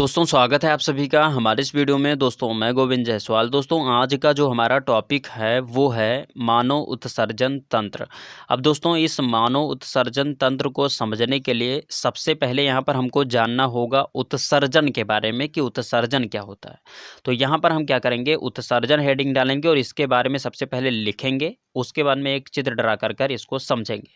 दोस्तों स्वागत है आप सभी का हमारे इस वीडियो में। दोस्तों मैं गोविंद जायसवाल। दोस्तों आज का जो हमारा टॉपिक है वो है मानव उत्सर्जन तंत्र। अब दोस्तों इस मानव उत्सर्जन तंत्र को समझने के लिए सबसे पहले यहाँ पर हमको जानना होगा उत्सर्जन के बारे में कि उत्सर्जन क्या होता है। तो यहाँ पर हम क्या करेंगे, उत्सर्जन हेडिंग डालेंगे और इसके बारे में सबसे पहले लिखेंगे, उसके बाद में एक चित्र ड्रा कर इसको समझेंगे।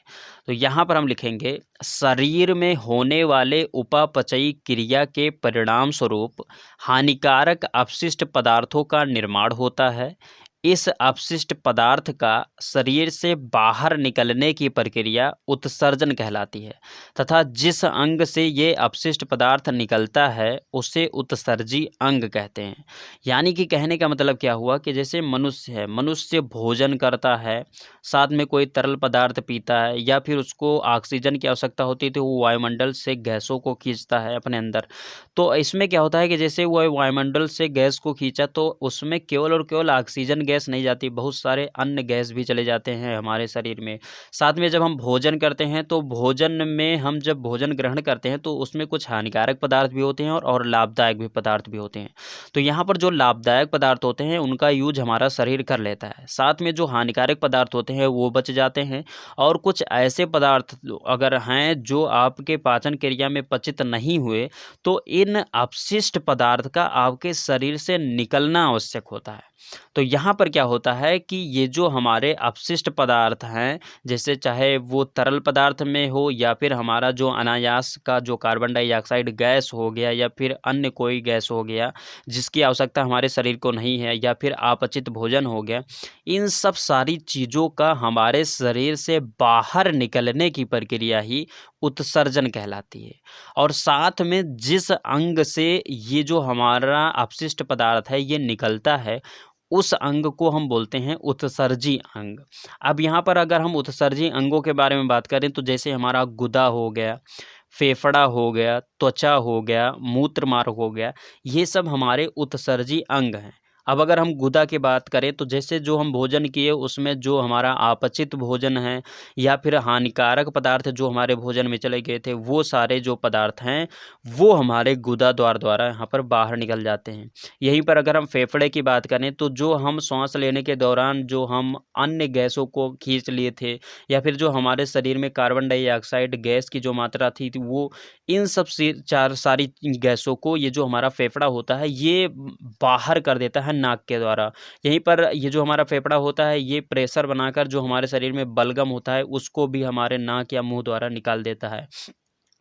तो यहाँ पर हम लिखेंगे शरीर में होने वाले उपापचयी क्रिया के परिणाम स्वरूप हानिकारक अपशिष्ट पदार्थों का निर्माण होता है। इस अपशिष्ट पदार्थ का शरीर से बाहर निकलने की प्रक्रिया उत्सर्जन कहलाती है तथा जिस अंग से ये अपशिष्ट पदार्थ निकलता है उसे उत्सर्जी अंग कहते हैं। यानी कि कहने का मतलब क्या हुआ कि जैसे मनुष्य है, मनुष्य भोजन करता है, साथ में कोई तरल पदार्थ पीता है या फिर उसको ऑक्सीजन की आवश्यकता होती है तो वो वायुमंडल से गैसों को खींचता है अपने अंदर। तो इसमें क्या होता है कि जैसे वो वायुमंडल से गैस को खींचा तो उसमें केवल और केवल ऑक्सीजन गैस नहीं जाती, बहुत सारे अन्य गैस भी चले जाते हैं हमारे शरीर में। साथ में जब हम भोजन करते हैं तो भोजन में हम जब भोजन ग्रहण करते हैं तो उसमें कुछ हानिकारक पदार्थ भी होते हैं और लाभदायक भी पदार्थ भी होते हैं। तो यहाँ पर जो लाभदायक पदार्थ होते हैं उनका यूज हमारा शरीर कर लेता है, साथ में जो हानिकारक पदार्थ होते हैं वो बच जाते हैं। और कुछ ऐसे पदार्थ अगर हैं जो आपके पाचन क्रिया में पचित नहीं हुए तो इन अपशिष्ट पदार्थ का आपके शरीर से निकलना आवश्यक होता है। तो यहाँ पर क्या होता है कि ये जो हमारे अपशिष्ट पदार्थ हैं, जैसे चाहे वो तरल पदार्थ में हो या फिर हमारा जो अनायास का जो कार्बन डाइऑक्साइड गैस हो गया या फिर अन्य कोई गैस हो गया जिसकी आवश्यकता हमारे शरीर को नहीं है, या फिर अपचित भोजन हो गया, इन सब सारी चीज़ों का हमारे शरीर से बाहर निकलने की प्रक्रिया ही उत्सर्जन कहलाती है। और साथ में जिस अंग से ये जो हमारा अपशिष्ट पदार्थ है ये निकलता है उस अंग को हम बोलते हैं उत्सर्जी अंग। अब यहाँ पर अगर हम उत्सर्जी अंगों के बारे में बात करें तो जैसे हमारा गुदा हो गया, फेफड़ा हो गया, त्वचा हो गया, मूत्र मार्ग हो गया, ये सब हमारे उत्सर्जी अंग हैं। अब अगर हम गुदा की बात करें तो जैसे जो हम भोजन किए उसमें जो हमारा अपचित भोजन है या फिर हानिकारक पदार्थ जो हमारे भोजन में चले गए थे वो सारे जो पदार्थ हैं वो हमारे गुदा द्वारा यहाँ पर बाहर निकल जाते हैं। यहीं पर अगर हम फेफड़े की बात करें तो जो हम सांस लेने के दौरान जो हम अन्य गैसों को खींच लिए थे या फिर जो हमारे शरीर में कार्बन डाइऑक्साइड गैस की जो मात्रा थी वो इन सब से चार सारी गैसों को ये जो हमारा फेफड़ा होता है ये बाहर कर देता है नाक के द्वारा। यहीं पर ये जो हमारा फेफड़ा होता है ये प्रेशर बनाकर जो हमारे शरीर में बलगम होता है उसको भी हमारे नाक या मुंह द्वारा निकाल देता है।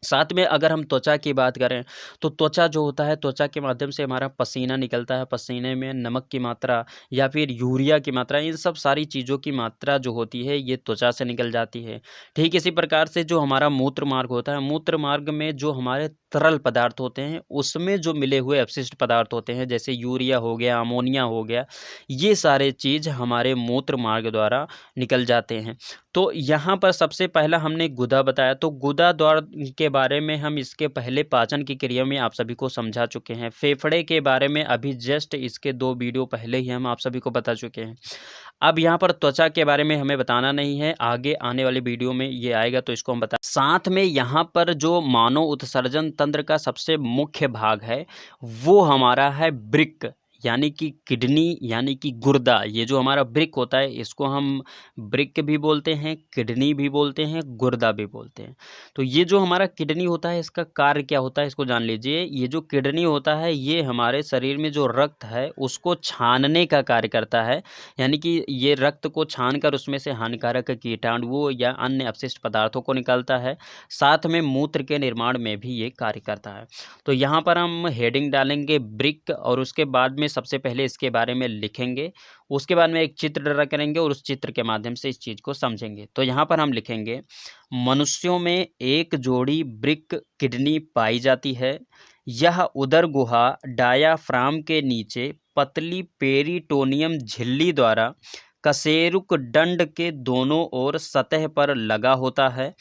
साथ में अगर हम त्वचा की बात करें तो त्वचा जो होता है, त्वचा के माध्यम से हमारा पसीना निकलता है, पसीने में नमक की मात्रा या फिर यूरिया की मात्रा, इन सब सारी चीज़ों की मात्रा जो होती है ये त्वचा से निकल जाती है। ठीक इसी प्रकार से जो हमारा मूत्र मार्ग होता है, मूत्र मार्ग में जो हमारे तरल पदार्थ होते हैं उसमें जो मिले हुए अपशिष्ट पदार्थ होते हैं जैसे यूरिया हो गया, अमोनिया हो गया, ये सारे चीज़ हमारे मूत्र मार्ग द्वारा निकल जाते हैं। तो यहाँ पर सबसे पहला हमने गुदा बताया, तो गुदा द्वार के बारे में हम इसके पहले पाचन की क्रिया में आप सभी को समझा चुके हैं। फेफड़े के बारे में अभी जस्ट इसके 2 वीडियो पहले ही हम आप सभी को बता चुके हैं। अब यहाँ पर त्वचा के बारे में हमें बताना नहीं है, आगे आने वाले वीडियो में ये आएगा तो इसको हम बता। साथ में यहाँ पर जो मानव उत्सर्जन तंत्र का सबसे मुख्य भाग है वो हमारा है वृक्क, यानी कि किडनी, यानी कि गुर्दा। ये जो हमारा वृक्क होता है इसको हम वृक्क भी बोलते हैं, किडनी भी बोलते हैं, गुर्दा भी बोलते हैं। तो ये जो हमारा किडनी होता है इसका कार्य क्या होता है इसको जान लीजिए। ये जो किडनी होता है ये हमारे शरीर में जो रक्त है उसको छानने का कार्य करता है, यानी कि ये रक्त को छानकर उसमें से हानिकारक कीटाणुओं या अन्य अपशिष्ट पदार्थों को निकालता है। साथ में मूत्र के निर्माण में भी ये कार्य करता है। तो यहाँ पर हम हेडिंग डालेंगे वृक्क और उसके बाद में सबसे पहले इसके बारे में लिखेंगे, उसके बाद में एक चित्र ड्रा करेंगे और उस चित्र के माध्यम से इस चीज़ को समझेंगे। तो यहाँ पर हम लिखेंगे मनुष्यों में एक जोड़ी वृक्क किडनी पाई जाती है। यह उदर गुहा डायाफ्राम के नीचे पतली पेरिटोनियम झिल्ली द्वारा कशेरुक दंड के दोनों ओर सतह पर लगा होता है।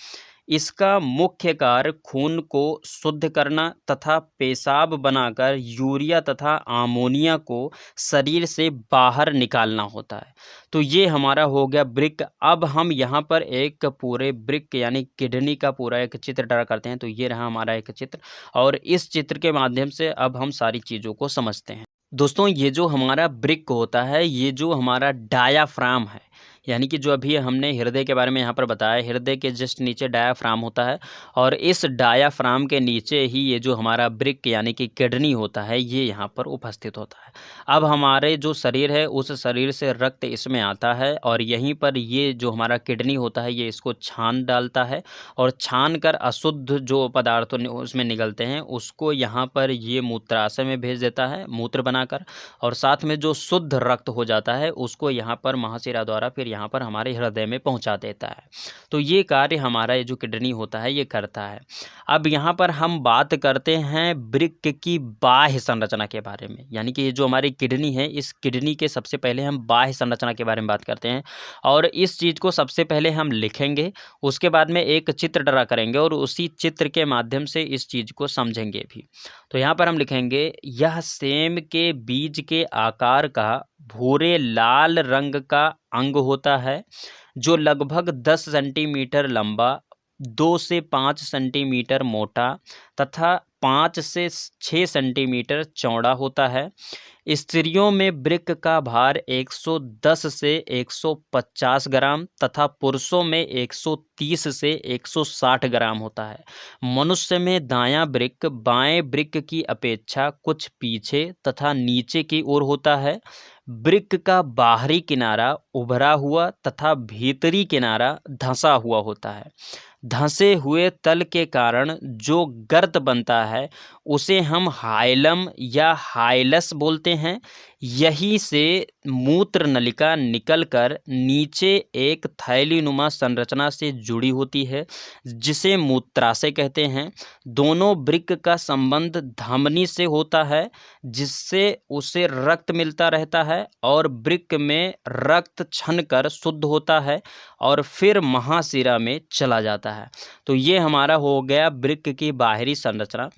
इसका मुख्य कार्य खून को शुद्ध करना तथा पेशाब बनाकर यूरिया तथा अमोनिया को शरीर से बाहर निकालना होता है। तो ये हमारा हो गया वृक्क। अब हम यहाँ पर एक पूरे वृक्क यानी किडनी का पूरा एक चित्र ड्रा करते हैं। तो ये रहा हमारा एक चित्र, और इस चित्र के माध्यम से अब हम सारी चीज़ों को समझते हैं। दोस्तों, ये जो हमारा वृक्क होता है, ये जो हमारा डायाफ्राम है, यानी कि जो अभी हमने हृदय के बारे में यहाँ पर बताया, हृदय के जस्ट नीचे डायाफ्राम होता है, और इस डायाफ्राम के नीचे ही ये जो हमारा वृक्क यानी कि किडनी होता है, ये यहाँ पर उपस्थित होता है। अब हमारे जो शरीर है, उस शरीर से रक्त इसमें आता है, और यहीं पर ये जो हमारा किडनी होता है, ये इसको छान डालता है, और छान कर अशुद्ध जो पदार्थ उसमें निकलते हैं, उसको यहाँ पर ये मूत्राशय में भेज देता है, मूत्र बनाकर, और साथ में जो शुद्ध रक्त हो जाता है, उसको यहाँ पर महाशिरा द्वारा फिर यहाँ पर हमारे हृदय में पहुँचा देता है। तो ये कार्य हमारा ये जो किडनी होता है, ये करता है। अब यहाँ पर हम बात करते हैं वृक्क की बाह्य संरचना के बारे में, यानी कि ये जो हमारी किडनी है, इस किडनी के सबसे पहले हम बाह्य संरचना के बारे में बात करते हैं, और इस चीज़ को सबसे पहले हम लिखेंगे, उसके बाद में एक चित्र ड्रा करेंगे, और उसी चित्र के माध्यम से इस चीज़ को समझेंगे भी। तो यहाँ पर हम लिखेंगे, यह सेम के बीज के आकार का भूरे लाल रंग का अंग होता है, जो लगभग 10 सेंटीमीटर लंबा, 2 से 5 सेंटीमीटर मोटा तथा 5 से 6 सेंटीमीटर चौड़ा होता है। स्त्रियों में वृक्क का भार 110 से 150 ग्राम तथा पुरुषों में 130 से 160 ग्राम होता है। मनुष्य में दायां वृक्क बाएं वृक्क की अपेक्षा कुछ पीछे तथा नीचे की ओर होता है। वृक्क का बाहरी किनारा उभरा हुआ तथा भीतरी किनारा धंसा हुआ होता है। धंसे हुए तल के कारण जो गर्त बनता है, उसे हम हाइलम या हाइलस बोलते हैं। यही से मूत्र नलिका निकलकर नीचे एक थैलीनुमा संरचना से जुड़ी होती है, जिसे मूत्राशय कहते हैं। दोनों वृक्क का संबंध धमनी से होता है, जिससे उसे रक्त मिलता रहता है, और वृक्क में रक्त छनकर शुद्ध होता है और फिर महाशिरा में चला जाता है। तो ये हमारा हो गया वृक्क की बाहरी संरचना।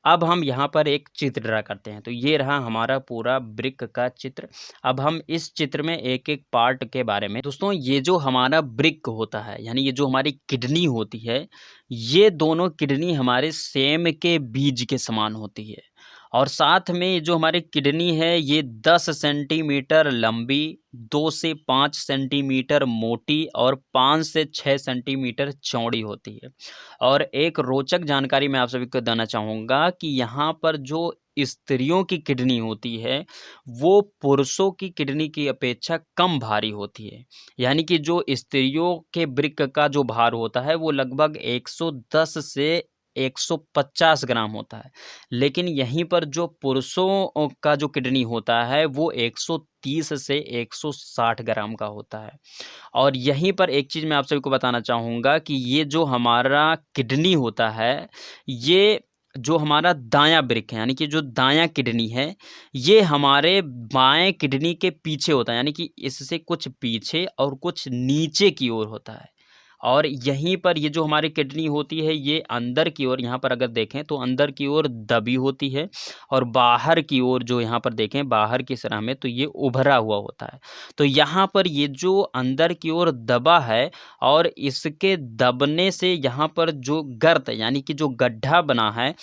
अब हम यहाँ पर एक चित्र ड्रा करते हैं। तो ये रहा हमारा पूरा वृक्क का चित्र। अब हम इस चित्र में एक एक पार्ट के बारे में, दोस्तों, ये जो हमारा वृक्क होता है, यानी ये जो हमारी किडनी होती है, ये दोनों किडनी हमारे सेम के बीज के समान होती है, और साथ में ये जो हमारी किडनी है, ये 10 सेंटीमीटर लंबी, 2 से 5 सेंटीमीटर मोटी और 5 से 6 सेंटीमीटर चौड़ी होती है। और एक रोचक जानकारी मैं आप सभी को देना चाहूँगा कि यहाँ पर जो स्त्रियों की किडनी होती है, वो पुरुषों की किडनी की अपेक्षा कम भारी होती है। यानी कि जो स्त्रियों के वृक्क का जो भार होता है, वो लगभग 110 से 150 ग्राम होता है, लेकिन यहीं पर जो पुरुषों का जो किडनी होता है, वो 130 से 160 ग्राम का होता है। और यहीं पर एक चीज़ मैं आप सभी को बताना चाहूँगा कि ये जो हमारा किडनी होता है, ये जो हमारा दायां वृक्क है, यानी कि जो दायां किडनी है, ये हमारे बाएं किडनी के पीछे होता है, यानी कि इससे कुछ पीछे और कुछ नीचे की ओर होता है। और यहीं पर ये जो हमारी किडनी होती है, ये अंदर की ओर, यहाँ पर अगर देखें तो अंदर की ओर दबी होती है, और बाहर की ओर जो यहाँ पर देखें बाहर की सतह में, तो ये उभरा हुआ होता है। तो यहाँ पर ये जो अंदर की ओर दबा है, और इसके दबने से यहाँ पर जो गर्त यानी कि जो गड्ढा बना है,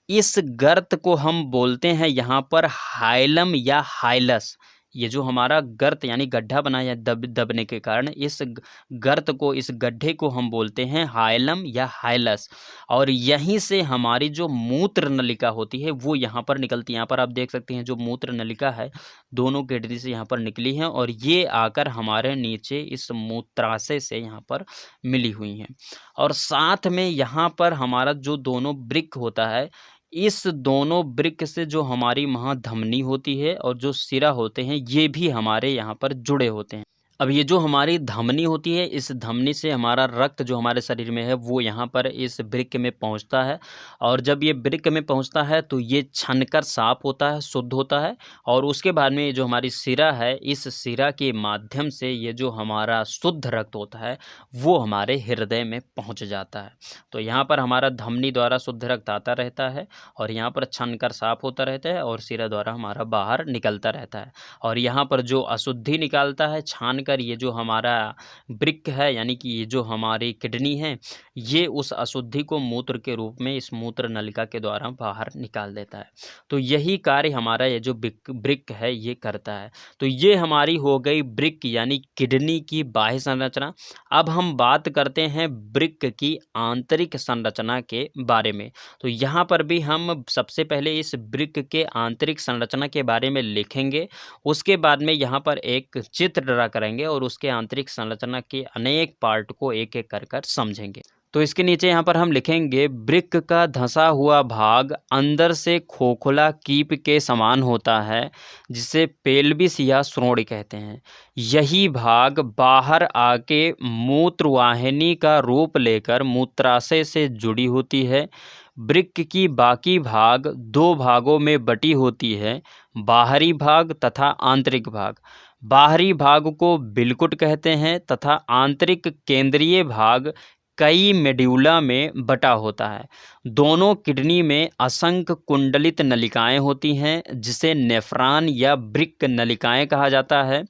इस गर्त को हम बोलते हैं यहाँ पर हाइलम या हाइलस। ये जो हमारा गर्त यानी गड्ढा बना है दबने के कारण, इस गर्त को, इस गड्ढे को हम बोलते हैं हाइलम या हाइलस। और यहीं से हमारी जो मूत्र नलिका होती है, वो यहाँ पर निकलती है। यहाँ पर आप देख सकते हैं जो मूत्र नलिका है, दोनों किडनी से यहाँ पर निकली है, और ये आकर हमारे नीचे इस मूत्राशय से यहाँ पर मिली हुई हैं। और साथ में यहाँ पर हमारा जो दोनों वृक्क होता है, इस दोनों वृक्क से जो हमारी महाधमनी होती है और जो सिरा होते हैं, ये भी हमारे यहाँ पर जुड़े होते हैं। अब ये जो हमारी धमनी होती है, इस धमनी से हमारा रक्त जो हमारे शरीर में है वो यहाँ पर इस वृक्क में पहुँचता है, और जब ये वृक्क में पहुँचता है तो ये छनकर साफ होता है, शुद्ध होता है, और उसके बाद में ये जो हमारी शिरा है, इस शिरा के माध्यम से ये जो हमारा शुद्ध रक्त होता है वो हमारे हृदय में पहुँच जाता है। तो यहाँ पर हमारा धमनी द्वारा शुद्ध रक्त आता रहता है, और यहाँ पर छनकर साफ होता रहता है, और शिरा द्वारा हमारा बाहर निकलता रहता है। और यहाँ पर जो अशुद्धि निकालता है छान कर, ये जो हमारा वृक्क है यानी कि ये जो हमारी किडनी है, ये उस अशुद्धि को मूत्र के रूप में इस मूत्र नलिका के द्वारा बाहर निकाल देता है। तो यही कार्य हमारा ये जो वृक्क है ये करता है। तो ये हमारी हो गई वृक्क यानी किडनी की बाह्य संरचना। अब हम बात करते हैं वृक्क की आंतरिक संरचना के बारे में। तो यहाँ पर भी हम सबसे पहले इस वृक्क के आंतरिक संरचना के बारे में लिखेंगे, उसके बाद में यहाँ पर एक चित्र ड्रा करेंगे और उसके आंतरिक संरचना के अनेक पार्ट को एक एक कर कर समझेंगे। तो इसके नीचे यहाँ पर हम लिखेंगे, वृक्क का धंसा हुआ भाग अंदर से खोखला कीप के समान होता है, जिसे पेल्विस या श्रोणि कहते हैं। यही भाग बाहर आके मूत्रवाहिनी का रूप लेकर मूत्राशय से जुड़ी होती है। वृक्क की बाकी भाग दो भागों में बटी होती है, बाहरी भाग तथा आंतरिक भाग। बाहरी भाग को बिलकुट कहते हैं तथा आंतरिक केंद्रीय भाग कई मेड्यूला में बटा होता है। दोनों किडनी में असंख्य कुंडलित नलिकाएं होती हैं, जिसे नेफ्रॉन या वृक्क नलिकाएं कहा जाता है।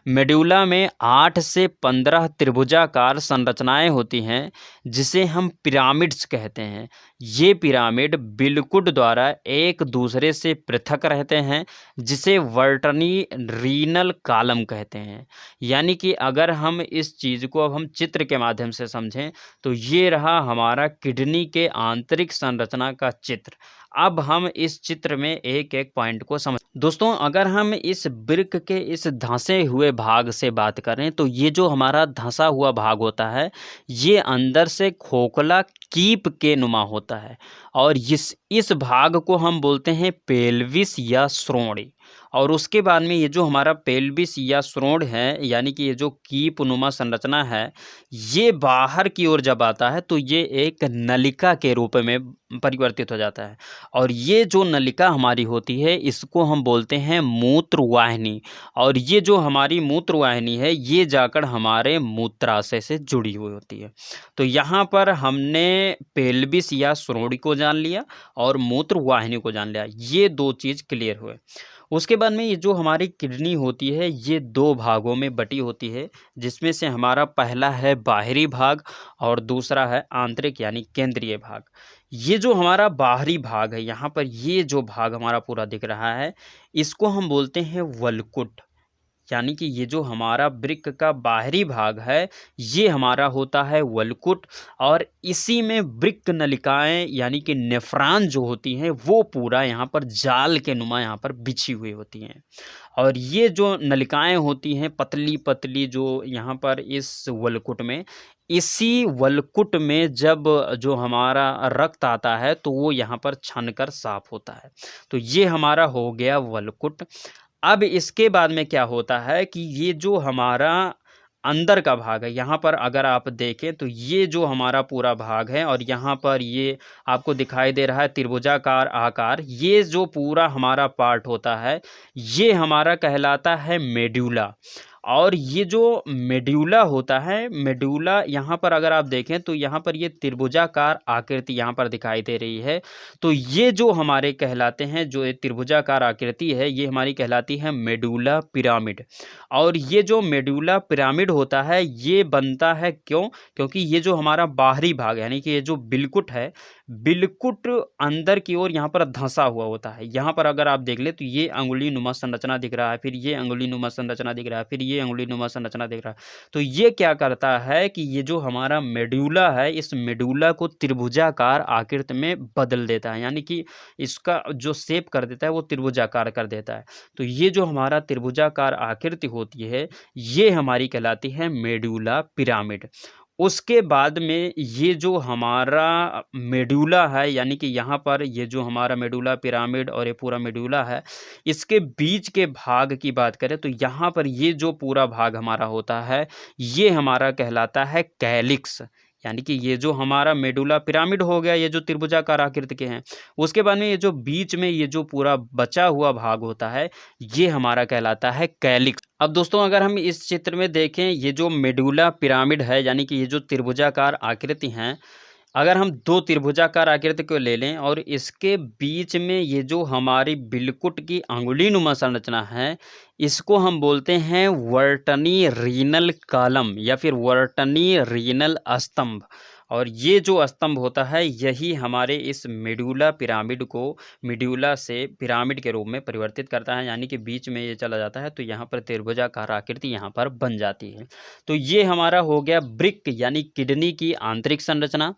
मेड्यूला में 8 से 15 त्रिभुजाकार संरचनाएं होती हैं, जिसे हम पिरामिड्स कहते हैं। ये पिरामिड बिलकुट द्वारा एक दूसरे से पृथक रहते हैं, जिसे वर्टनी रीनल कॉलम कहते हैं। यानी कि अगर हम इस चीज़ को अब हम चित्र के माध्यम से समझें तो ये रहा हमारा किडनी के आंतरिक संरचना का चित्र। अब हम इस चित्र में एक एक पॉइंट को समझ। दोस्तों, अगर हम इस वृक्क के इस धंसे हुए भाग से बात करें तो ये जो हमारा धंसा हुआ भाग होता है ये अंदर से खोखला कीप के नुमा होता है, और इस भाग को हम बोलते हैं पेल्विस या श्रोणि। और उसके बाद में ये जो हमारा पेल्विस या श्रोण है यानी कि ये जो कीप नुमा संरचना है, ये बाहर की ओर जब आता है तो ये एक नलिका के रूप में परिवर्तित हो जाता है, और ये जो नलिका हमारी होती है इसको हम बोलते हैं मूत्रवाहिनी। और ये जो हमारी मूत्रवाहिनी है ये जाकर हमारे मूत्राशय से जुड़ी हुई होती है। तो यहाँ पर हमने पेल्विस या श्रोणि को जान लिया और मूत्रवाहिनी को जान लिया, ये दो चीज़ क्लियर हुए। उसके बाद में ये जो हमारी किडनी होती है ये दो भागों में बटी होती है, जिसमें से हमारा पहला है बाहरी भाग और दूसरा है आंतरिक यानी केंद्रीय भाग। ये जो हमारा बाहरी भाग है, यहाँ पर ये जो भाग हमारा पूरा दिख रहा है इसको हम बोलते हैं वलकुट। यानी कि ये जो हमारा वृक्क का बाहरी भाग है ये हमारा होता है वलकुट, और इसी में वृक्क नलिकाएं यानी कि नेफ्रॉन जो होती हैं वो पूरा यहाँ पर जाल के नुमा यहाँ पर बिछी हुई होती हैं। और ये जो नलिकाएं होती हैं पतली पतली जो यहाँ पर इस वलकुट में, इसी वलकुट में जब जो हमारा रक्त आता है तो वो यहाँ पर छनकर साफ होता है। तो ये हमारा हो गया वलकुट। अब इसके बाद में क्या होता है कि ये जो हमारा अंदर का भाग है, यहाँ पर अगर आप देखें तो ये जो हमारा पूरा भाग है और यहाँ पर ये आपको दिखाई दे रहा है त्रिभुजाकार आकार, ये जो पूरा हमारा पार्ट होता है ये हमारा कहलाता है मेड्यूला। और ये जो मेड्यूला होता है, मेड्यूला यहाँ पर अगर आप देखें तो यहाँ पर ये त्रिभुजाकार आकृति यहाँ पर दिखाई दे रही है। तो ये जो हमारे कहलाते हैं, जो त्रिभुजाकार आकृति है ये हमारी कहलाती है मेडुला पिरामिड। और ये जो मेडुला पिरामिड होता है ये बनता है क्यों? क्योंकि ये जो हमारा बाहरी भाग यानी कि ये जो बिलकुट है, बिलकुट अंदर की ओर यहाँ पर धंसा हुआ होता है। यहाँ पर अगर आप देख ले तो ये अंगुली नुमा संरचना दिख रहा है, फिर ये अंगुली नुमा संरचना दिख रहा है, फिर ये अंगुली नुमा संरचना दिख रहा है। तो ये क्या करता है कि ये जो हमारा मेडुला है इस मेडुला को त्रिभुजाकार आकृति में बदल देता है, यानी कि इसका जो शेप कर देता है वो त्रिभुजाकार कर देता है। तो ये जो हमारा त्रिभुजाकार आकृति होती है ये हमारी कहलाती है मेडुला पिरामिड। उसके बाद में ये जो हमारा मेडुला है, यानी कि यहाँ पर ये जो हमारा मेडुला पिरामिड और ये पूरा मेडुला है, इसके बीच के भाग की बात करें तो यहाँ पर ये जो पूरा भाग हमारा होता है, ये हमारा कहलाता है कैलिक्स। यानी कि ये जो हमारा मेडुला पिरामिड हो गया, ये जो त्रिभुजाकार आकृति के हैं, उसके बाद में ये जो बीच में ये जो पूरा बचा हुआ भाग होता है, ये हमारा कहलाता है कैलिक्स। अब दोस्तों अगर हम इस चित्र में देखें, ये जो मेडुला पिरामिड है, यानी कि ये जो त्रिभुजाकार आकृति हैं, अगर हम दो त्रिभुजाकार आकृति को ले लें और इसके बीच में ये जो हमारी बिलकुट की अंगुली नुमा संरचना है, इसको हम बोलते हैं वर्टनी रीनल कॉलम या फिर वर्टनी रीनल स्तंभ। और ये जो स्तंभ होता है, यही हमारे इस मेडुला पिरामिड को मेडुला से पिरामिड के रूप में परिवर्तित करता है, यानी कि बीच में ये चला जाता है तो यहाँ पर त्रिभुजाकार आकृति यहाँ पर बन जाती है। तो ये हमारा हो गया ब्रिक यानी किडनी की आंतरिक संरचना।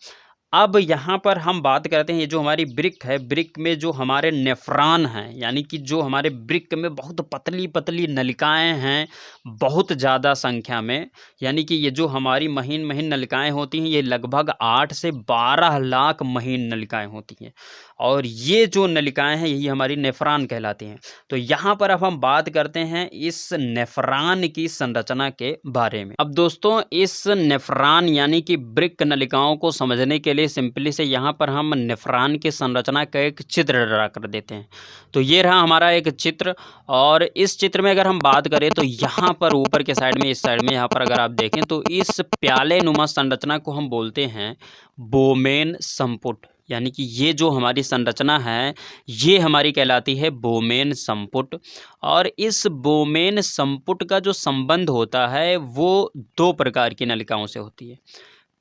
अब यहाँ पर हम बात करते हैं, ये जो हमारी ब्रिक है, ब्रिक में जो हमारे नेफ्रॉन हैं, यानी कि जो हमारे ब्रिक में बहुत पतली पतली नलिकाएं हैं, बहुत ज़्यादा संख्या में, यानी कि ये जो हमारी महीन महीन नलिकाएं होती हैं, ये लगभग 8 से 12 लाख महीन नलिकाएं होती हैं। और ये जो नलिकाएं हैं, यही हमारी नेफ्रॉन कहलाती हैं। तो यहाँ पर अब हम बात करते हैं इस नेफ्रॉन की संरचना के बारे में। अब दोस्तों इस नेफ्रॉन यानी कि ब्रिक नलिकाओं को समझने के लिए सिंपली से यहाँ पर हम नेफ्रॉन की संरचना का एक चित्र ड्रा कर देते हैं। तो ये रहा हमारा एक चित्र, और इस चित्र में अगर हम बात करें तो यहाँ पर ऊपर के साइड में, इस साइड में यहाँ पर अगर आप देखें तो इस प्याले नुमा संरचना को हम बोलते हैं बोमेन संपुट। यानी कि ये जो हमारी संरचना है, ये हमारी कहलाती है बोमेन संपुट। और इस बोमेन संपुट का जो संबंध होता है वो दो प्रकार की नलिकाओं से होती है।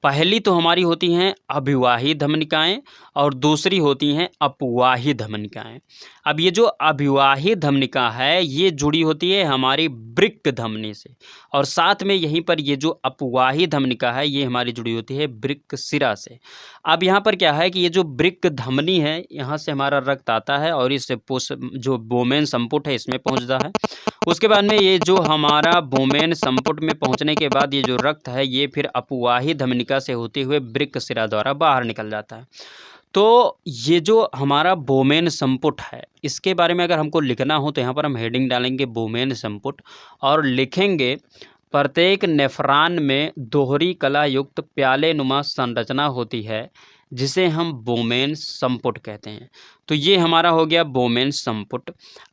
पहली तो हमारी होती हैं अभिवाही धमनिकाएं और दूसरी होती हैं अपवाही धमनिकाएं। अब ये जो अभिवाही धमनिका है, ये जुड़ी होती है हमारी ब्रिक धमनी से, और साथ में यहीं पर ये जो अपवाही धमनिका है, ये हमारी जुड़ी होती है ब्रिक सिरा से। अब यहाँ पर क्या है कि ये जो ब्रिक धमनी है, यहाँ से हमारा रक्त आता है और इस जो बोमेन संपुट है इसमें पहुँचता है। उसके बाद में ये जो हमारा बोमेन संपुट में पहुंचने के बाद ये जो रक्त है, ये फिर अपवाही धमनिका से होते हुए ब्रिक सिरा द्वारा बाहर निकल जाता है। तो ये जो हमारा बोमेन संपुट है, इसके बारे में अगर हमको लिखना हो तो यहाँ पर हम हेडिंग डालेंगे बोमेन संपुट और लिखेंगे प्रत्येक नेफ्रॉन में दोहरी कला युक्त प्याले नुमा संरचना होती है, जिसे हम बोमेन संपुट कहते हैं। तो ये हमारा हो गया बोमेन संपुट।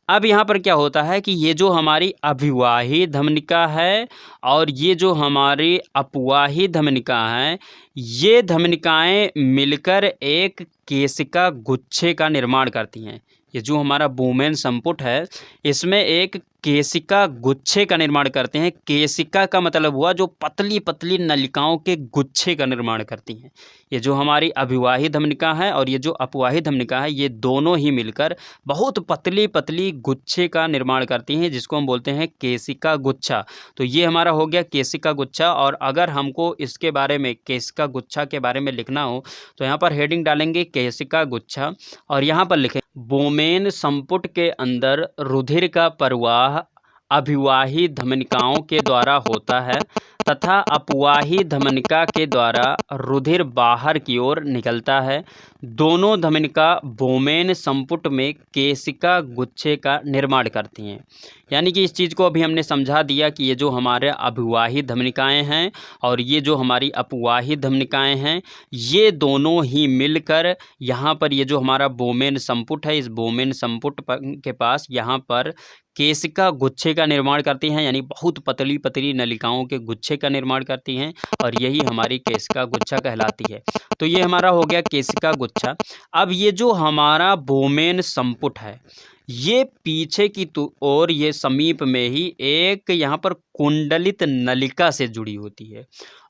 अब यहाँ पर क्या होता है कि ये जो हमारी अभिवाही धमनिका है और ये जो हमारी अपवाही धमनिका है, ये धमनिकाएं मिलकर एक केशिका गुच्छे का निर्माण करती हैं। ये जो हमारा बोमेन संपुट है, इसमें एक केशिका गुच्छे का निर्माण करते हैं। केशिका का मतलब हुआ जो पतली पतली नलिकाओं के गुच्छे का निर्माण करती हैं। ये जो हमारी अभिवाही धमनिका है और ये जो अपवाही धमनिका है, ये दोनों ही मिलकर बहुत पतली पतली गुच्छे का निर्माण करती हैं, जिसको हम बोलते हैं केशिका गुच्छा। तो ये हमारा हो गया केशिका गुच्छा। और अगर हमको इसके बारे में, केशिका गुच्छा के बारे में लिखना हो तो यहाँ पर हेडिंग डालेंगे केशिका गुच्छा और यहाँ पर लिखें बोमेन संपुट के अंदर रुधिर का प्रवाह अभिवाही धमनिकाओं के द्वारा होता है तथा अपवाही धमनिका के द्वारा रुधिर बाहर की ओर निकलता है। दोनों धमनिका बोमेन संपुट में केशिका गुच्छे का निर्माण करती हैं। यानी कि इस चीज़ को अभी हमने समझा दिया कि ये जो हमारे अभिवाही धमनिकाएं हैं और ये जो हमारी अपवाही धमनिकाएं हैं, ये दोनों ही मिलकर यहाँ पर ये जो हमारा बोमेन संपुट है, इस बोमेन संपुट के पास यहाँ पर केशिका गुच्छे का निर्माण करती हैं, यानी बहुत पतली पतली नलिकाओं के गुच्छे का निर्माण करती हैं और यही हमारी केशिका गुच्छा कहलाती है। तो ये हमारा हो गया केशिका गुच्छा। अब ये जो हमारा बोमेन संपुट है, ये पीछे की ओर ये समीप में ही एक यहाँ पर कुंडलित नलिका से जुड़ी होती है।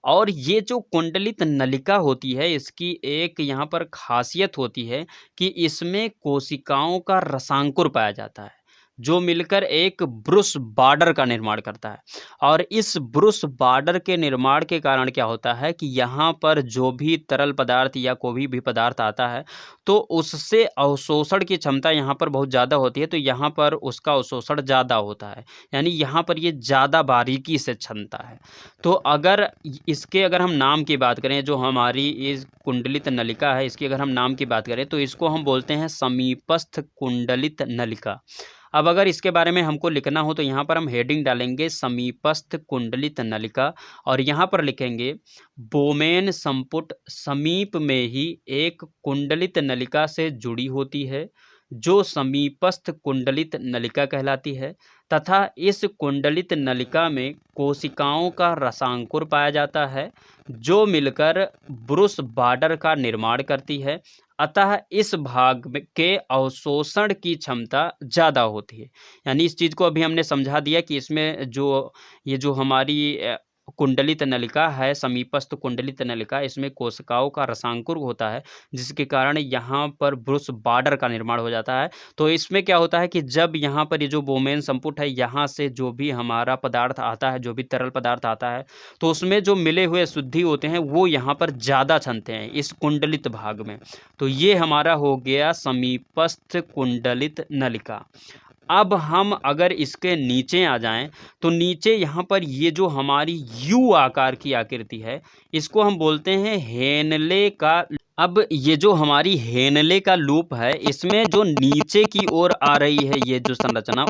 और ये जो कुंडलित नलिका होती है, इसकी एक यहाँ पर खासियत होती है कि इसमें कोशिकाओं का रसांकुर पाया जाता है। जो मिलकर एक ब्रुश बॉर्डर का निर्माण करता है। और इस ब्रुश बॉर्डर के निर्माण के कारण क्या होता है कि यहाँ पर जो भी तरल पदार्थ या कोई भी पदार्थ आता है तो उससे अवशोषण की क्षमता यहाँ पर बहुत ज़्यादा होती है, तो यहाँ पर उसका अवशोषण ज़्यादा होता है, यानी यहाँ पर ये ज़्यादा बारीकी से छनता है। तो अगर इसके अगर हम नाम की बात करें, जो हमारी इस कुंडलित नलिका है, इसकी अगर हम नाम की बात करें तो इसको हम बोलते हैं समीपस्थ कुंडलित नलिका। अब अगर इसके बारे में हमको लिखना हो तो यहाँ पर हम हेडिंग डालेंगे समीपस्थ कुंडलित नलिका, और यहाँ पर लिखेंगे बोमेन संपुट समीप में ही एक कुंडलित नलिका से जुड़ी होती है, जो समीपस्थ कुंडलित नलिका कहलाती है, तथा इस कुंडलित नलिका में कोशिकाओं का रसांकुर पाया जाता है, जो मिलकर ब्रुश बॉर्डर का निर्माण करती है। अतः इस भाग के अवशोषण की क्षमता ज़्यादा होती है। यानी इस चीज़ को अभी हमने समझा दिया कि इसमें ये जो हमारी कुंडलित नलिका है, समीपस्थ कुंडलित नलिका, इसमें कोशिकाओं का रसांकुर होता है, जिसके कारण यहाँ पर ब्रुश बॉर्डर का निर्माण हो जाता है। तो इसमें क्या होता है कि जब यहाँ पर ये जो बोमेन संपुट है, यहाँ से जो भी हमारा पदार्थ आता है, जो भी तरल पदार्थ आता है, तो उसमें जो मिले हुए शुद्धि होते हैं वो यहाँ पर ज़्यादा छनते हैं इस कुंडलित भाग में। तो ये हमारा हो गया समीपस्थ कुंडलित नलिका। अब हम अगर इसके नीचे आ जाएं तो नीचे यहाँ पर ये जो हमारी यू आकार की आकृति है, इसको हम बोलते हैं हेनले का। अब ये जो हमारी हेनले का लूप है, इसमें जो नीचे की ओर आ रही है ये जो संरचना,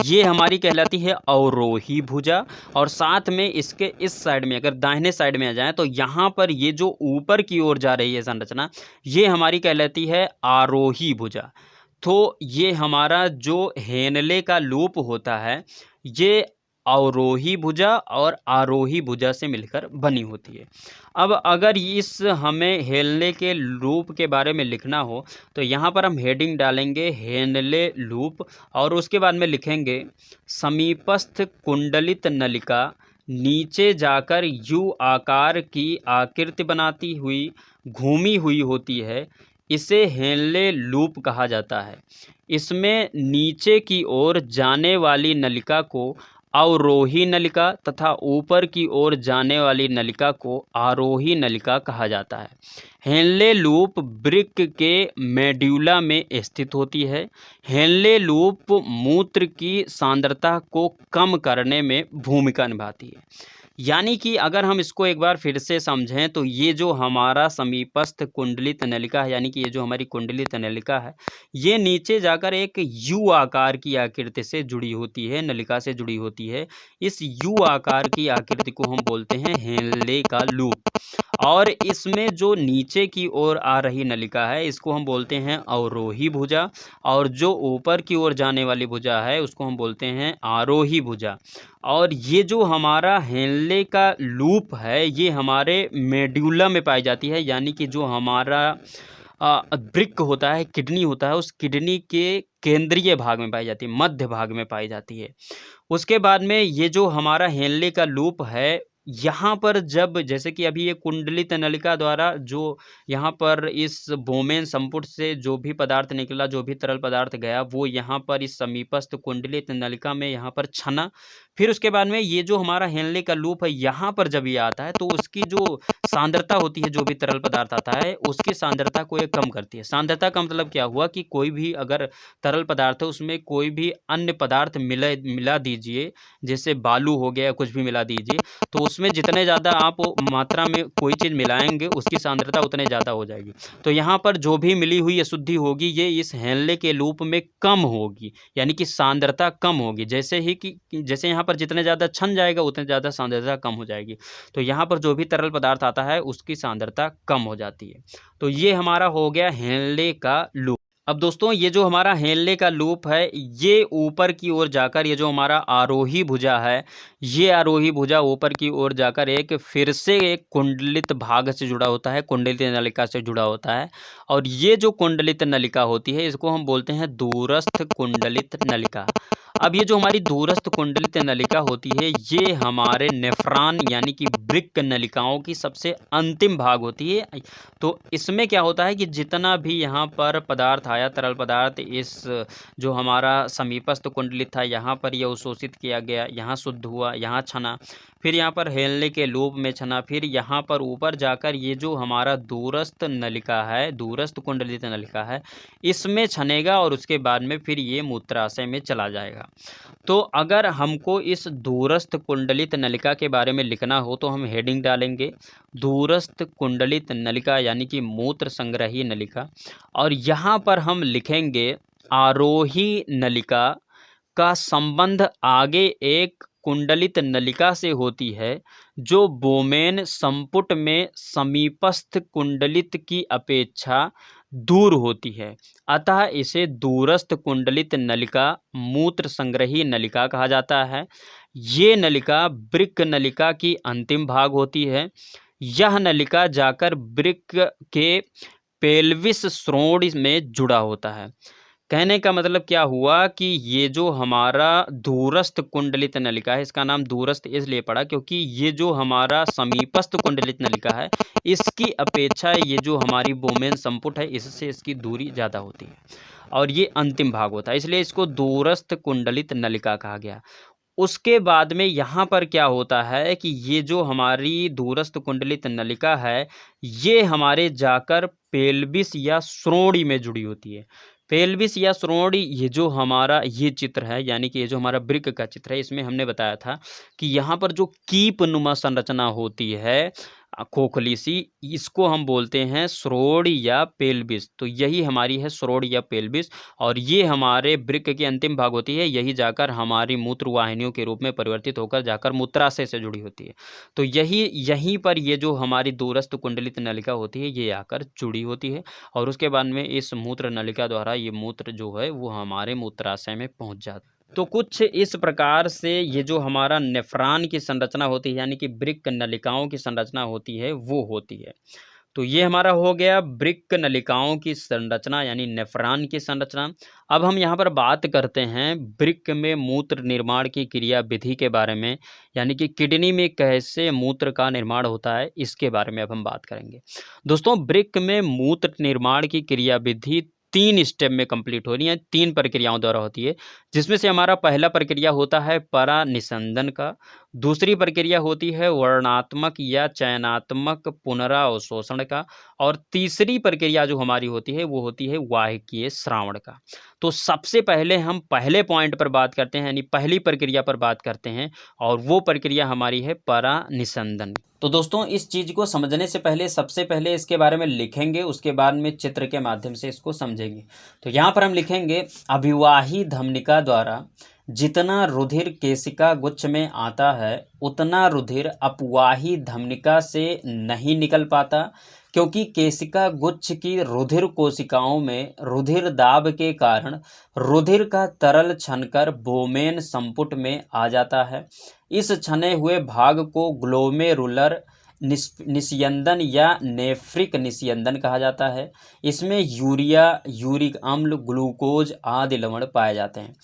ये हमारी कहलाती है अवरोही भुजा। और साथ में इसके इस साइड में अगर दाहिने साइड में आ जाएं तो यहाँ पर ये जो ऊपर की ओर जा रही है संरचना, ये हमारी कहलाती है आरोही भुजा। तो ये हमारा जो हेनले का लूप होता है, ये अवरोही भुजा और आरोही भुजा से मिलकर बनी होती है। अब अगर इस हमें हेनले के लूप के बारे में लिखना हो तो यहाँ पर हम हेडिंग डालेंगे हेनले लूप, और उसके बाद में लिखेंगे समीपस्थ कुंडलित नलिका नीचे जाकर यू आकार की आकृति बनाती हुई घूमी हुई होती है, इसे हेनले लूप कहा जाता है। इसमें नीचे की ओर जाने वाली नलिका को अवरोही नलिका तथा ऊपर की ओर जाने वाली नलिका को आरोही नलिका कहा जाता है। हेनले लूप वृक्क के मेड्यूला में स्थित होती है। हेनले लूप मूत्र की सांद्रता को कम करने में भूमिका निभाती है। यानी कि अगर हम इसको एक बार फिर से समझें तो ये जो हमारा समीपस्थ कुंडलित नलिका है, यानी कि ये जो हमारी कुंडलित नलिका है, ये नीचे जाकर एक यू आकार की आकृति से जुड़ी होती है, नलिका से जुड़ी होती है। इस यू आकार की आकृति को हम बोलते हैं हेनले का लूप। और इसमें जो नीचे की ओर आ रही नलिका है, इसको हम बोलते हैं अवरोही भुजा, और जो ऊपर की ओर जाने वाली भुजा है उसको हम बोलते हैं आरोही भुजा। और ये जो हमारा हेनले का लूप है, ये हमारे मेड्यूला में पाई जाती है, यानी कि जो हमारा वृक्क होता है, किडनी होता है, उस किडनी के केंद्रीय भाग में पाई जाती है, मध्य भाग में पाई जाती है। उसके बाद में ये जो हमारा हेनले का लूप है, यहाँ पर जब जैसे कि अभी ये कुंडलित नलिका द्वारा जो यहाँ पर इस बोमेन संपुट से जो भी पदार्थ निकला, जो भी तरल पदार्थ गया, वो यहाँ पर इस समीपस्थ कुंडलित नलिका में यहाँ पर छना। फिर उसके बाद में ये जो हमारा हेनले का लूप है, यहाँ पर जब ये आता है तो उसकी जो सांद्रता होती है, जो भी तरल पदार्थ आता है उसकी सांद्रता को ये कम करती है। सांद्रता का मतलब क्या हुआ कि कोई भी अगर तरल पदार्थ है उसमें कोई भी अन्य पदार्थ मिला दीजिए, जैसे बालू हो गया, कुछ भी मिला दीजिए, तो उसमें जितने ज़्यादा आप मात्रा में कोई चीज़ मिलाएंगे उसकी सांद्रता उतने ज़्यादा हो जाएगी। तो यहाँ पर जो भी मिली हुई अशुद्धि होगी ये इस हेनले के लूप में कम होगी, यानी कि सांद्रता कम होगी। जैसे ही कि जैसे यहाँ पर जितने ज़्यादा छन जाएगा उतने ज़्यादा सांद्रता कम हो जाएगी। तो यहाँ पर जो भी तरल पदार्थ आता है उसकी सांद्रता कम हो जाती है। तो ये हमारा हो गया हेनले का लूप। अब दोस्तों ये जो हमारा हेनले का लूप है, ये ऊपर की ओर जाकर ये जो हमारा आरोही भुजा है, ये आरोही भुजा ऊपर की ओर जाकर एक फिर से एक कुंडलित भाग से जुड़ा होता है, कुंडलित नलिका से जुड़ा होता है। और ये जो कुंडलित नलिका होती है इसको हम बोलते हैं दूरस्थ कुंडलित नलिका। अब ये जो हमारी दूरस्थ कुंडलित नलिका होती है, ये हमारे नेफ्रॉन यानी कि वृक्क नलिकाओं की सबसे अंतिम भाग होती है। तो इसमें क्या होता है कि जितना भी यहाँ पर पदार्थ आया, तरल पदार्थ, इस जो हमारा समीपस्थ कुंडलित था यहाँ पर यह अवशोषित किया गया, यहाँ शुद्ध हुआ, यहाँ छना, फिर यहाँ पर हेलने के लोब में छना, फिर यहाँ पर ऊपर जाकर ये जो हमारा दूरस्थ नलिका है, दूरस्थ कुंडलित नलिका है, इसमें छनेगा और उसके बाद में फिर ये मूत्राशय में चला जाएगा। तो अगर हमको इस दूरस्थ कुंडलित नलिका के बारे में लिखना हो तो हम हेडिंग डालेंगे दूरस्थ कुंडलित नलिका यानी कि मूत्र संग्रही नलिका, और यहाँ पर हम लिखेंगे आरोही नलिका का संबंध आगे एक कुंडलित नलिका से होती है जो बोमेन संपुट में समीपस्थ कुंडलित की अपेक्षा दूर होती है, अतः इसे दूरस्थ कुंडलित नलिका मूत्र संग्रही नलिका कहा जाता है। ये नलिका वृक्क नलिका की अंतिम भाग होती है। यह नलिका जाकर वृक्क के पेल्विस श्रोणि में जुड़ा होता है। कहने का मतलब क्या हुआ कि ये जो हमारा दूरस्थ कुंडलित नलिका है, इसका नाम दूरस्थ इसलिए पड़ा क्योंकि ये जो हमारा समीपस्थ कुंडलित नलिका है, इसकी अपेक्षा ये जो हमारी बोमेन संपुट है, इससे इसकी दूरी ज़्यादा होती है और ये अंतिम भाग होता है, इसलिए इसको दूरस्थ कुंडलित नलिका कहा गया। उसके बाद में यहाँ पर क्या होता है कि ये जो हमारी दूरस्थ कुंडलित नलिका है, ये हमारे जाकर पेल्विस या श्रोणि में जुड़ी होती है। पेल्विस या श्रोणि, ये जो हमारा ये चित्र है यानी कि ये जो हमारा वृक्क का चित्र है, इसमें हमने बताया था कि यहाँ पर जो कीप नुमा संरचना होती है खोखली सी, इसको हम बोलते हैं श्रोणि या पेल्विस। तो यही हमारी है श्रोणि या पेल्विस, और ये हमारे वृक्क की अंतिम भाग होती है। यही जाकर हमारी मूत्र वाहिनियों के रूप में परिवर्तित होकर जाकर मूत्राशय से जुड़ी होती है। तो यहीं पर ये जो हमारी दूरस्थ कुंडलित नलिका होती है, ये आकर जुड़ी होती है और उसके बाद में इस मूत्र नलिका द्वारा ये मूत्र जो है वो हमारे मूत्राशय में पहुँच जाता है। तो कुछ इस प्रकार से ये जो हमारा नेफ्रॉन की संरचना होती है यानी कि वृक्क नलिकाओं की संरचना होती है वो होती है। तो ये हमारा हो गया वृक्क नलिकाओं की संरचना यानी नेफ्रॉन की संरचना। अब हम यहाँ पर बात करते हैं वृक्क में मूत्र निर्माण की क्रिया विधि के बारे में, यानी कि किडनी में कैसे मूत्र का निर्माण होता है, इसके बारे में अब हम बात करेंगे। दोस्तों, वृक्क में मूत्र निर्माण की क्रिया विधि 3 स्टेप में कंप्लीट हो रही है, 3 प्रक्रियाओं द्वारा होती है, जिसमें से हमारा पहला प्रक्रिया होता है परानिस्संदन का, दूसरी प्रक्रिया होती है वर्णात्मक या चयनात्मक पुनरावशोषण का, और तीसरी प्रक्रिया जो हमारी होती है वो होती है वाहिकीय श्रावण का। तो सबसे पहले हम पहले पॉइंट पर बात करते हैं यानी पहली प्रक्रिया पर बात करते हैं, और वो प्रक्रिया हमारी है परानिस्संदन। तो दोस्तों, इस चीज़ को समझने से पहले सबसे पहले इसके बारे में लिखेंगे, उसके बाद में चित्र के माध्यम से इसको समझेंगे। तो यहाँ पर हम लिखेंगे अभिवाही धमनिका द्वारा जितना रुधिर केशिका गुच्छ में आता है उतना रुधिर अपवाही धमनिका से नहीं निकल पाता, क्योंकि केशिका गुच्छ की रुधिर कोशिकाओं में रुधिर दाब के कारण रुधिर का तरल छनकर बोमेन संपुट में आ जाता है। इस छने हुए भाग को ग्लोमेरुलर निस्यंदन या नेफ्रिक निस्यंदन कहा जाता है। इसमें यूरिया, यूरिक अम्ल, ग्लूकोज आदि लवण पाए जाते हैं।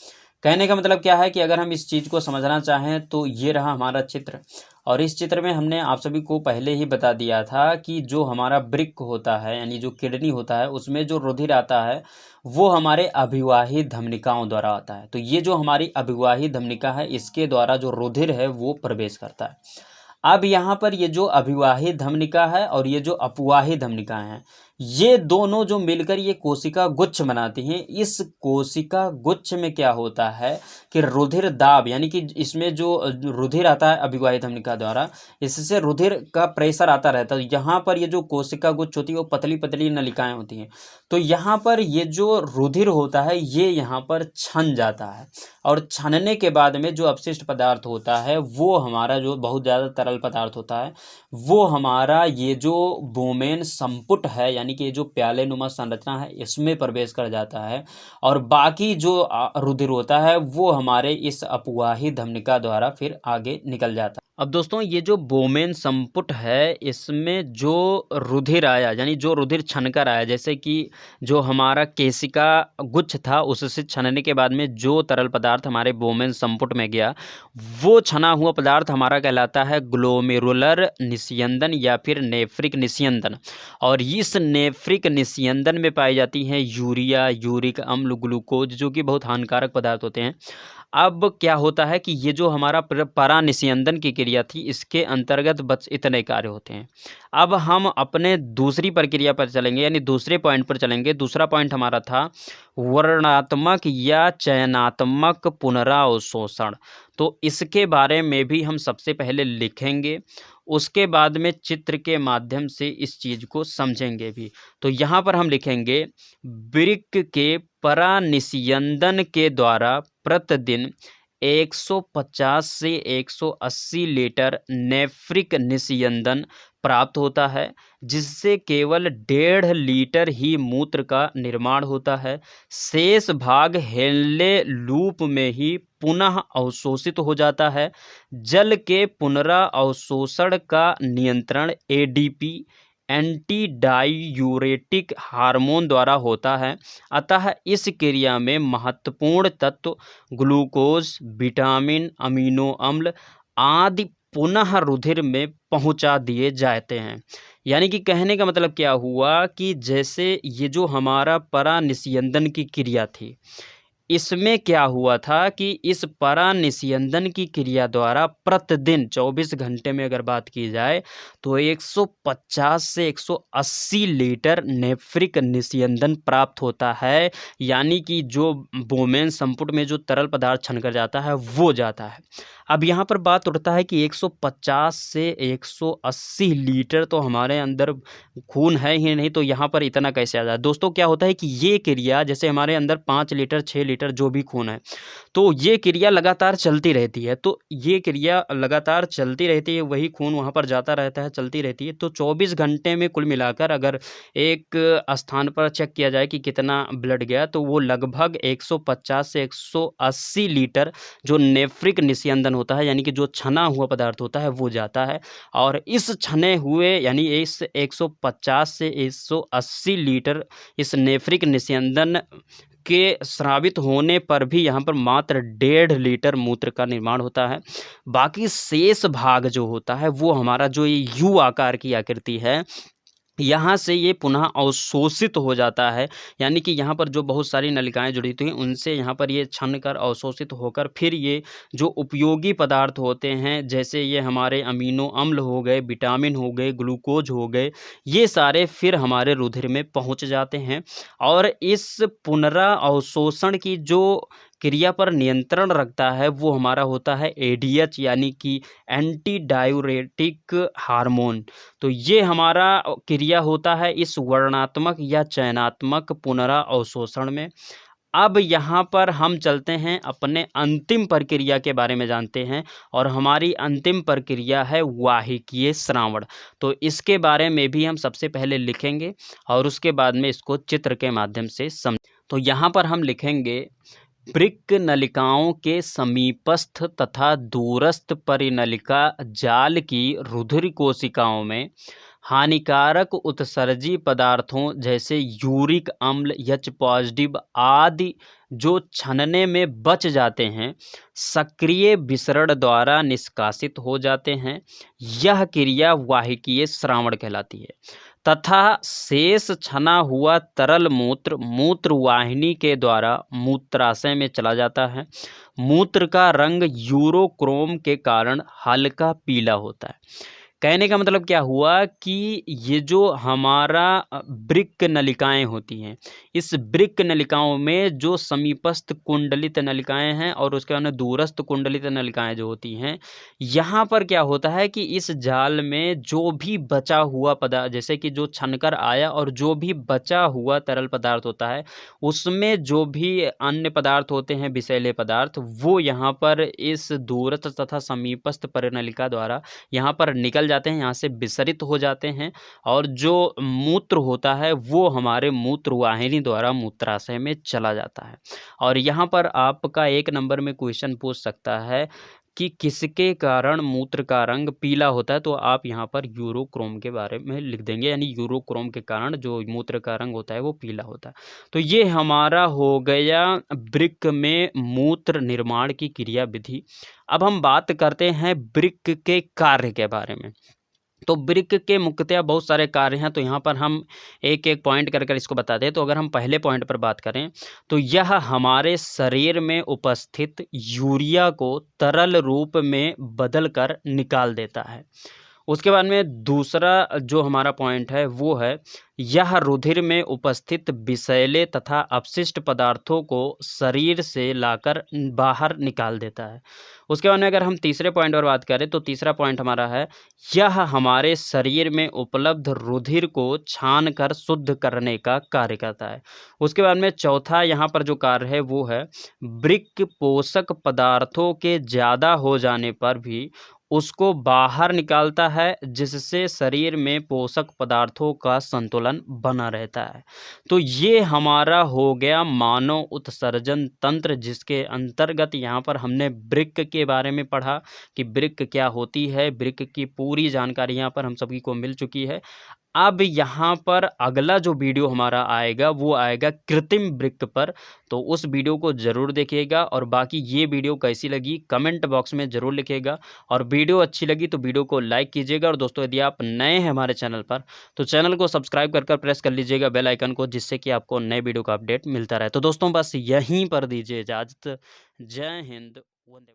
कहने का मतलब क्या है कि अगर हम इस चीज़ को समझना चाहें तो ये रहा हमारा चित्र, और इस चित्र में हमने आप सभी को पहले ही बता दिया था कि जो हमारा वृक्क होता है यानी जो किडनी होता है, उसमें जो रुधिर आता है वो हमारे अभिवाही धमनिकाओं द्वारा आता है। तो ये जो हमारी अभिवाही धमनिका है, इसके द्वारा जो रुधिर है वो प्रवेश करता है। अब यहाँ पर ये जो अभिवाही धमनिका है और ये जो अपवाही धमनिका है, ये दोनों जो मिलकर ये कोशिका गुच्छ बनाती हैं। इस कोशिका गुच्छ में क्या होता है कि रुधिर दाब यानी कि इसमें जो रुधिर आता है अभिवाही धमनिका द्वारा, इससे रुधिर का प्रेशर आता रहता है। यहाँ पर ये जो कोशिका गुच्छ होती है वो पतली पतली नलिकाएं होती हैं। तो यहाँ पर ये जो रुधिर होता है ये यहाँ पर छन जाता है, और छनने के बाद में जो अपशिष्ट पदार्थ होता है वो हमारा जो बहुत ज़्यादा तरल पदार्थ होता है वो हमारा ये जो बोमेन संपुट है यानी कि जो प्याले नुमा संरचना है इसमें प्रवेश कर जाता है, और बाकी जो रुधिर होता है वो हमारे इस अपवाही धमनिका द्वारा फिर आगे निकल जाता है। अब दोस्तों ये जो बोमेन संपुट है, इसमें जो रुधिर आया, यानी जो रुधिर छनकर आया, जैसे कि जो हमारा केशिका गुच्छ था उससे छनने के बाद में जो तरल पदार्थ हमारे बोमेन संपुट में गया, वो छना हुआ पदार्थ हमारा कहलाता है ग्लोमेरुलर निस्यंदन या फिर नेफ्रिक निस्यंदन। और इस नेफ्रिक निस्यंदन में पाई जाती हैं यूरिया, यूरिक अम्ल, ग्लूकोज, जो कि बहुत हानिकारक पदार्थ होते हैं। अब क्या होता है कि ये जो हमारा परानिस्यंदन की क्रिया थी, इसके अंतर्गत बस इतने कार्य होते हैं। अब हम अपने दूसरी प्रक्रिया पर चलेंगे, यानी दूसरे पॉइंट पर चलेंगे। दूसरा पॉइंट हमारा था वर्णनात्मक या चयनात्मक पुनरावशोषण। तो इसके बारे में भी हम सबसे पहले लिखेंगे, उसके बाद में चित्र के माध्यम से इस चीज़ को समझेंगे भी। तो यहाँ पर हम लिखेंगे वृक्क के परानिस्यंदन के द्वारा प्रतिदिन 150 से 180 लीटर नेफ्रिक निस्यंदन प्राप्त होता है, जिससे केवल 1.5 लीटर ही मूत्र का निर्माण होता है। शेष भाग हेनले लूप में ही पुनः अवशोषित हो जाता है। जल के पुनरावशोषण का नियंत्रण एडीपी एंटी डाइयूरेटिक हार्मोन द्वारा होता है। अतः इस क्रिया में महत्वपूर्ण तत्व ग्लूकोज, विटामिन, अमीनो अम्ल आदि पुनः रुधिर में पहुंचा दिए जाते हैं। यानी कि कहने का मतलब क्या हुआ कि जैसे ये जो हमारा परानिस्यंदन की क्रिया थी, इसमें क्या हुआ था कि इस परानिस्यंदन की क्रिया द्वारा प्रतिदिन 24 घंटे में अगर बात की जाए तो 150 से 180 लीटर नेफ्रिक निस्यंदन प्राप्त होता है। यानी कि जो बोमेन संपुट में जो तरल पदार्थ छनकर जाता है वो जाता है। अब यहाँ पर बात उठता है कि 150 से 180 लीटर तो हमारे अंदर खून है ही नहीं, तो यहाँ पर इतना कैसे आ जाए। दोस्तों क्या होता है कि ये क्रिया, जैसे हमारे अंदर 5 लीटर 6 लीटर जो भी खून है, तो ये क्रिया लगातार चलती रहती है। तो ये क्रिया लगातार चलती रहती है, वही खून वहाँ पर जाता रहता है, चलती रहती है। तो 24 घंटे में कुल मिलाकर अगर एक स्थान पर चेक किया जाए कि कितना ब्लड गया, तो वो लगभग 150 से 180 लीटर जो नेफ्रिक निस्यंदन होता है, यानी कि जो छना हुआ पदार्थ होता है, वो जाता है। और इस छने हुए यानी इस 150 से 180 लीटर इस नेफ्रिक निस्यंदन के स्रावित होने पर भी यहाँ पर मात्र 1.5 लीटर मूत्र का निर्माण होता है। बाकी शेष भाग जो होता है वो हमारा जो ये यू आकार की आकृति है, यहाँ से ये पुनः अवशोषित हो जाता है। यानी कि यहाँ पर जो बहुत सारी नलिकाएं जुड़ी हुई हैं, उनसे यहाँ पर ये छन कर अवशोषित होकर फिर ये जो उपयोगी पदार्थ होते हैं, जैसे ये हमारे अमीनो अम्ल हो गए, विटामिन हो गए, ग्लूकोज हो गए, ये सारे फिर हमारे रुधिर में पहुँच जाते हैं। और इस पुनरावशोषण की जो क्रिया पर नियंत्रण रखता है वो हमारा होता है एडीएच, यानी कि एंटी डायूरेटिक हार्मोन। तो ये हमारा क्रिया होता है इस वर्णनात्मक या चयनात्मक पुनरावशोषण में। अब यहाँ पर हम चलते हैं अपने अंतिम प्रक्रिया के बारे में जानते हैं, और हमारी अंतिम प्रक्रिया है वाहिकीय स्रावण। तो इसके बारे में भी हम सबसे पहले लिखेंगे और उसके बाद में इसको चित्र के माध्यम से समझ। तो यहाँ पर हम लिखेंगे वृक्क नलिकाओं के समीपस्थ तथा दूरस्थ परिनलिका जाल की रुधिर कोशिकाओं में हानिकारक उत्सर्जी पदार्थों जैसे यूरिक अम्ल, एच पॉजिटिव आदि जो छनने में बच जाते हैं, सक्रिय विसरण द्वारा निष्कासित हो जाते हैं। यह क्रिया वाहिकीय स्रावण कहलाती है। तथा शेष छना हुआ तरल मूत्र मूत्रवाहिनी के द्वारा मूत्राशय में चला जाता है। मूत्र का रंग यूरोक्रोम के कारण हल्का पीला होता है। कहने का मतलब क्या हुआ कि ये जो हमारा वृक्क नलिकाएं होती हैं, इस वृक्क नलिकाओं में जो समीपस्थ कुंडलित नलिकाएं हैं और उसके बाद दूरस्थ कुंडलित नलिकाएं जो होती हैं, यहाँ पर क्या होता है कि इस जाल में जो भी बचा हुआ पदार्थ, जैसे कि जो छनकर आया और जो भी बचा हुआ तरल पदार्थ होता है, उसमें जो भी अन्य पदार्थ होते हैं विषैले पदार्थ, वो यहाँ पर इस दूरस्थ तथा समीपस्थ परिनलिका द्वारा यहाँ पर निकल जाते हैं, यहाँ से विसरित हो जाते हैं। और जो मूत्र होता है वो हमारे मूत्रवाहिनी द्वारा मूत्राशय में चला जाता है। और यहाँ पर आपका 1 नंबर में क्वेश्चन पूछ सकता है कि किसके कारण मूत्र का रंग पीला होता है, तो आप यहाँ पर यूरोक्रोम के बारे में लिख देंगे, यानी यूरोक्रोम के कारण जो मूत्र का रंग होता है वो पीला होता है। तो ये हमारा हो गया वृक्क में मूत्र निर्माण की क्रिया विधि। अब हम बात करते हैं वृक्क के कार्य के बारे में। तो वृक्क के मुख्यतः बहुत सारे कार्य हैं, तो यहाँ पर हम एक एक पॉइंट कर कर इसको बताते हैं। तो अगर हम पहले पॉइंट पर बात करें तो यह हमारे शरीर में उपस्थित यूरिया को तरल रूप में बदल कर निकाल देता है। उसके बाद में दूसरा जो हमारा पॉइंट है वो है, यह रुधिर में उपस्थित विषैले तथा अपशिष्ट पदार्थों को शरीर से लाकर बाहर निकाल देता है। उसके बाद में अगर हम तीसरे पॉइंट पर बात करें तो तीसरा पॉइंट हमारा है, यह हमारे शरीर में उपलब्ध रुधिर को छान कर शुद्ध करने का कार्य करता है। उसके बाद में चौथा यहाँ पर जो कार्य है वो है, वृक्क पोषक पदार्थों के ज़्यादा हो जाने पर भी उसको बाहर निकालता है, जिससे शरीर में पोषक पदार्थों का संतुलन बना रहता है। तो ये हमारा हो गया मानव उत्सर्जन तंत्र, जिसके अंतर्गत यहाँ पर हमने वृक्क के बारे में पढ़ा कि वृक्क क्या होती है। वृक्क की पूरी जानकारी यहाँ पर हम सभी को मिल चुकी है। अब यहाँ पर अगला जो वीडियो हमारा आएगा वो आएगा कृत्रिम वृक्क पर, तो उस वीडियो को ज़रूर देखिएगा। और बाकी ये वीडियो कैसी लगी कमेंट बॉक्स में ज़रूर लिखिएगा, और वीडियो अच्छी लगी तो वीडियो को लाइक कीजिएगा। और दोस्तों यदि आप नए हैं हमारे चैनल पर तो चैनल को सब्सक्राइब कर प्रेस कर लीजिएगा बेल आइकन को, जिससे कि आपको नए वीडियो का अपडेट मिलता रहे। तो दोस्तों बस यहीं पर दीजिए इजाज़त। जय हिंद, वंदे मातरम।